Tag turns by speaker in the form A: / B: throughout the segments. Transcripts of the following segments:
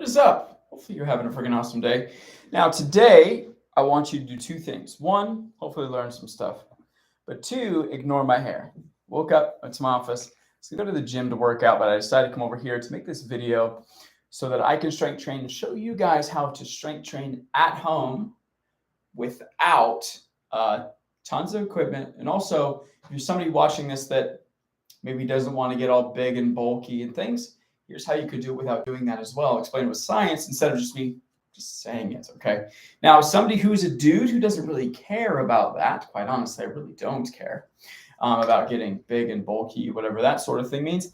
A: is up? Hopefully you're having a freaking awesome day. Now today, I want you to do two things. One, hopefully learn some stuff. But two, ignore my hair. Woke up, went to my office. I was gonna go to the gym to work out, but I decided to come over here to make this video so that I can strength train and show you guys how to strength train at home without tons of equipment. And also, if you're somebody watching this that maybe doesn't want to get all big and bulky and things, here's how you could do it without doing that as well. Explain it with science instead of just me just saying it, okay? Now, somebody who's a dude who doesn't really care about that, quite honestly, I really don't care about getting big and bulky, whatever that sort of thing means.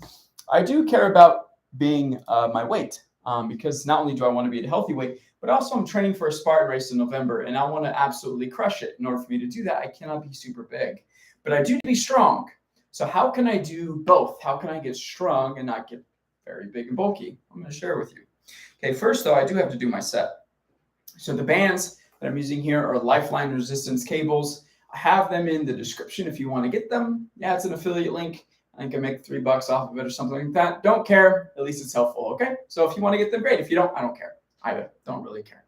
A: I do care about being my weight because not only do I want to be at a healthy weight, but also I'm training for a Spartan race in November and I want to absolutely crush it. In order for me to do that, I cannot be super big, but I do need to be strong. So how can I do both? How can I get strong and not get very big and bulky? I'm going to share with you. Okay, first though, I do have to do my set. So the bands that I'm using here are Lifeline resistance cables. I have them in the description if you want to get them. Yeah, it's an affiliate link. I think I make $3 off of it or something like that. Don't care. At least it's helpful, okay? So if you want to get them, great. If you don't, I don't care. I don't really care.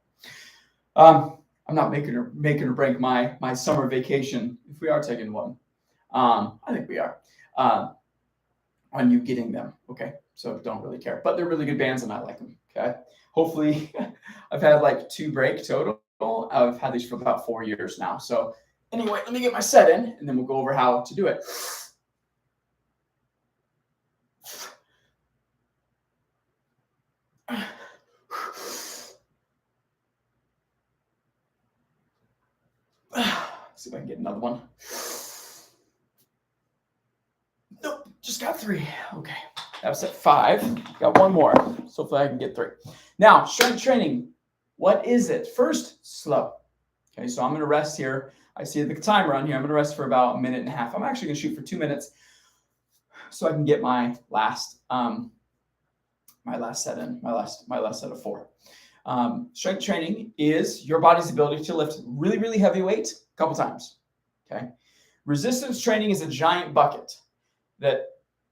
A: I'm not making or break my summer vacation if we are taking one. I think we are on you getting them. Okay. So don't really care, but they're really good bands and I like them. Okay. Hopefully I've had like 2 break total. I've had these for about 4 years now. So anyway, let me get my set in and then we'll go over how to do it. See if I can get another one. Nope, just got 3. Okay, that was at 5. Got 1 more, so hopefully I can get 3. Now, strength training. What is it? First, slow. Okay, so I'm going to rest here. I see the timer on here. I'm going to rest for about 1.5 minutes. I'm actually going to shoot for 2 minutes, so I can get my last set in. My last set of 4. Strength training is your body's ability to lift really, really heavy weight a couple times. Okay. Resistance training is a giant bucket that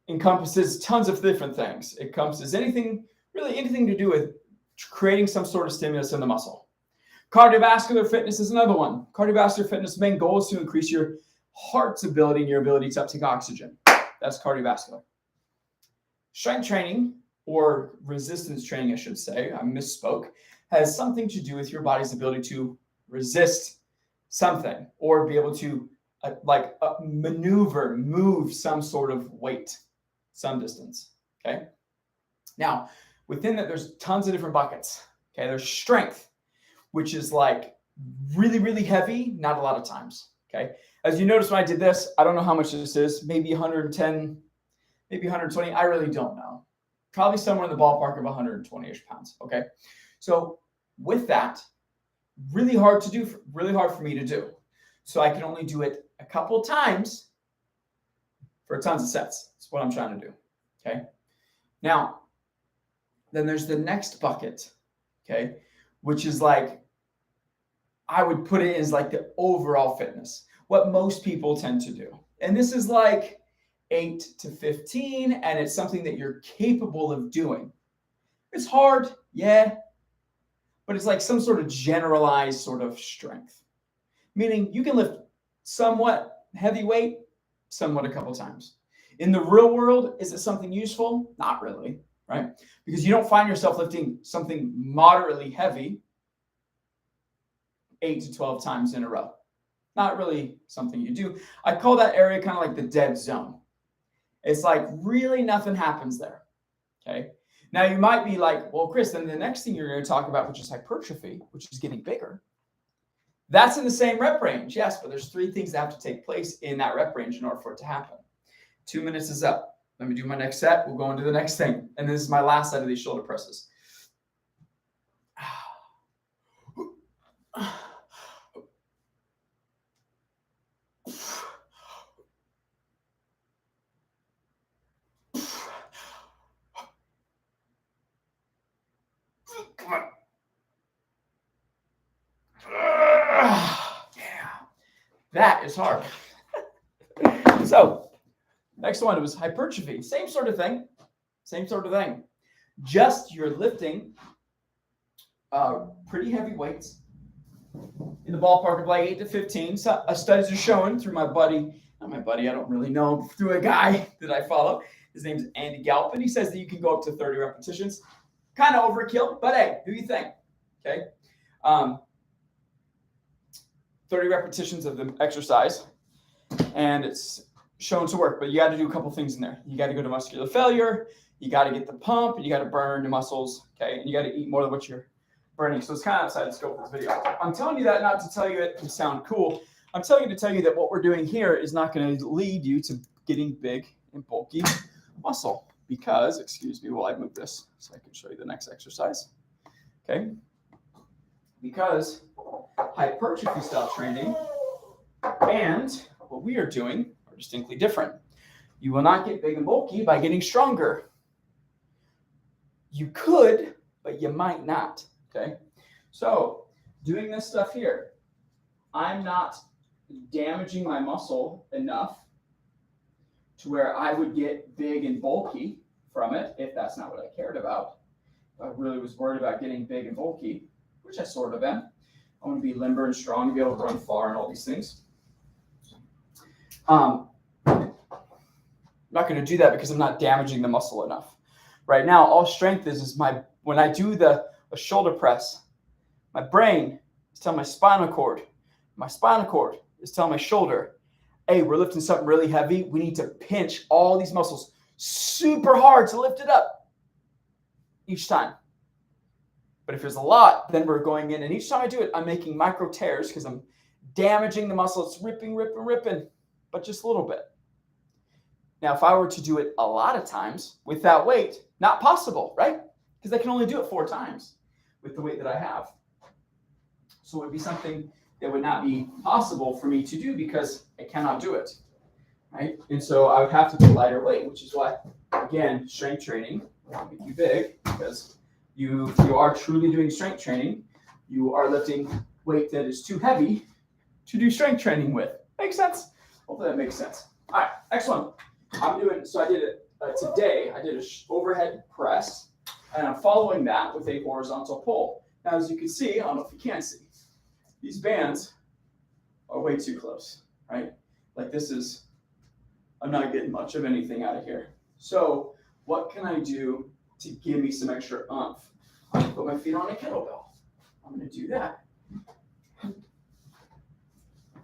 A: encompasses tons of different things. It encompasses anything to do with creating some sort of stimulus in the muscle. Cardiovascular fitness is another one. Cardiovascular fitness' main goal is to increase your heart's ability and your ability to uptake oxygen. That's cardiovascular. Strength training, or resistance training, I should say, I misspoke, has something to do with your body's ability to resist something or be able to move some sort of weight, some distance, okay? Now, within that, there's tons of different buckets, okay? There's strength, which is like really, really heavy, not a lot of times, okay? As you notice when I did this, I don't know how much this is, maybe 110, maybe 120, I really don't know. Probably somewhere in the ballpark of 120-ish pounds, okay? So with that, really hard for me to do. So I can only do it a couple times for tons of sets. That's what I'm trying to do, okay? Now, then there's the next bucket, okay? Which is like, I would put it as like the overall fitness, what most people tend to do. And this is like 8 to 15, and it's something that you're capable of doing. It's hard, yeah, but it's like some sort of generalized sort of strength, meaning you can lift somewhat heavy weight, somewhat a couple times. In the real world, is it something useful? Not really, right? Because you don't find yourself lifting something moderately heavy 8 to 12 times in a row. Not really something you do. I call that area kind of like the dead zone. It's like really nothing happens there, okay? Now you might be like, well, Chris, then the next thing you're going to talk about, which is hypertrophy, which is getting bigger. That's in the same rep range, yes, but there's 3 things that have to take place in that rep range in order for it to happen. 2 minutes is up. Let me do my next set. We'll go into the next thing. And this is my last set of these shoulder presses. Come on. Yeah, that is hard. So next one was hypertrophy. Same sort of thing. Just you're lifting pretty heavy weights in the ballpark of like 8 to 15. So, studies are showing through my buddy, not my buddy, I don't really know him, through a guy that I follow. His name's Andy Galpin. He says that you can go up to 30 repetitions. Kind of overkill, but hey, do your thing. Okay. 30 repetitions of the exercise, and it's shown to work, but you got to do a couple things in there. You got to go to muscular failure. You got to get the pump, and you got to burn the muscles. Okay. And you got to eat more than what you're burning. So it's kind of outside the scope of this video. I'm telling you that not to tell you it can sound cool. I'm telling you to tell you that what we're doing here is not going to lead you to getting big and bulky muscle because, excuse me while I move this so I can show you the next exercise. Okay. Because hypertrophy style training and what we are doing are distinctly different. You will not get big and bulky by getting stronger. You could, but you might not. Okay, so doing this stuff here, I'm not damaging my muscle enough to where I would get big and bulky from it if that's not what I cared about. If I really was worried about getting big and bulky, which I sort of am. I want to be limber and strong and be able to run far and all these things. I'm not going to do that because I'm not damaging the muscle enough. Right now, all strength is when I do a shoulder press, my brain is telling my spinal cord is telling my shoulder, hey, we're lifting something really heavy. We need to pinch all these muscles super hard to lift it up each time. But if there's a lot, then we're going in, and each time I do it, I'm making micro tears because I'm damaging the muscle. It's ripping, but just a little bit. Now, if I were to do it a lot of times without weight, not possible, right? Because I can only do it 4 times with the weight that I have. So it would be something that would not be possible for me to do because I cannot do it, right? And so I would have to do lighter weight, which is why, again, strength training will make you big because you are truly doing strength training. You are lifting weight that is too heavy to do strength training with. Makes sense? Hopefully that makes sense. All right, next one. So I did it today. I did an overhead press, and I'm following that with a horizontal pull. Now, as you can see, I don't know if you can see, these bands are way too close, right? Like I'm not getting much of anything out of here. So what can I do to give me some extra oomph? I'm going to put my feet on a kettlebell. I'm going to do that.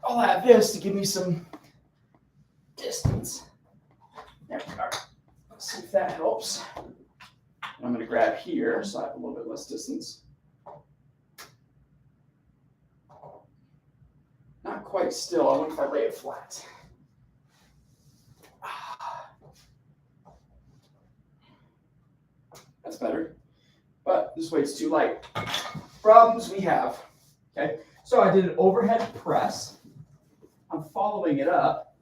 A: I'll have this to give me some distance. There we are. Let's see if that helps. And I'm going to grab here so I have a little bit less distance. Not quite still. I wonder if I lay it flat. That's better. But this weight's too light. Problems we have. Okay. So I did an overhead press. I'm following it up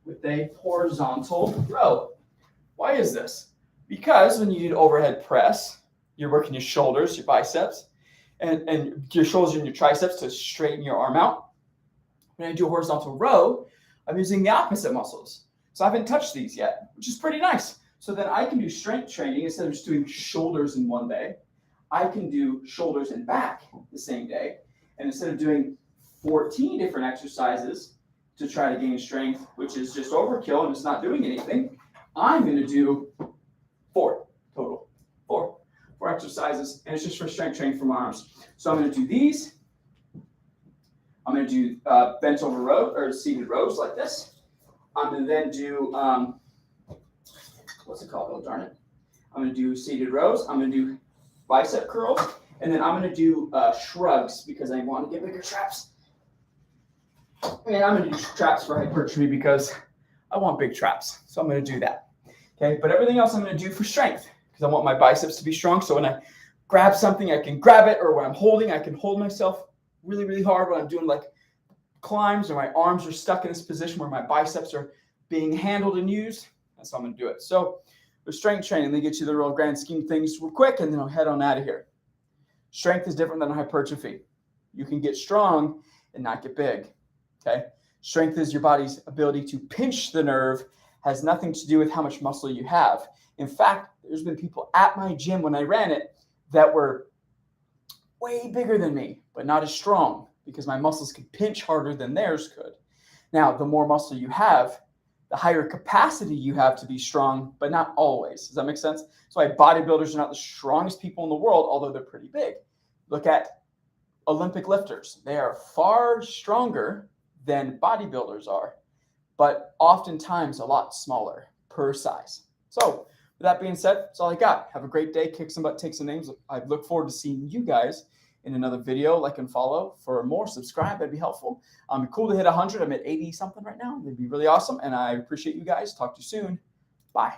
A: with a horizontal row. Why is this? Because when you do an overhead press, you're working your shoulders, your biceps, and your shoulders and your triceps to straighten your arm out. When I do a horizontal row, I'm using the opposite muscles. So I haven't touched these yet, which is pretty nice. So then I can do strength training instead of just doing shoulders in one day. I can do shoulders and back the same day. And instead of doing 14 different exercises to try to gain strength, which is just overkill and it's not doing anything, I'm going to do 4 total. 4 exercises, and it's just for strength training for my arms. So I'm going to do these. I'm going to do bent over row or seated rows like this. I'm going to then do, what's it called? Oh, darn it. I'm going to do seated rows. I'm going to do bicep curls. And then I'm going to do shrugs because I want to get bigger traps. And I'm going to do traps for hypertrophy because I want big traps. So I'm going to do that. Okay. But everything else I'm going to do for strength because I want my biceps to be strong. So when I grab something, I can grab it, or when I'm holding, I can hold myself really, really hard when I'm doing like climbs or my arms are stuck in this position where my biceps are being handled and used. That's how I'm going to do it. So with strength training, they get you the real grand scheme things real quick, and then I'll head on out of here. Strength is different than hypertrophy. You can get strong and not get big. Okay. Strength is your body's ability to pinch the nerve, has nothing to do with how much muscle you have. In fact, there's been people at my gym when I ran it that were way bigger than me, but not as strong because my muscles could pinch harder than theirs could. Now, the more muscle you have, the higher capacity you have to be strong, but not always. Does that make sense? That's why bodybuilders are not the strongest people in the world, although they're pretty big. Look at Olympic lifters. They are far stronger than bodybuilders are, but oftentimes a lot smaller per size. So with that being said, that's all I got. Have a great day. Kick some butt, take some names. I look forward to seeing you guys in another video. Like and follow for more. Subscribe. That'd be helpful. Cool to hit 100. I'm at 80 something right now. It'd be really awesome. And I appreciate you guys. Talk to you soon. Bye.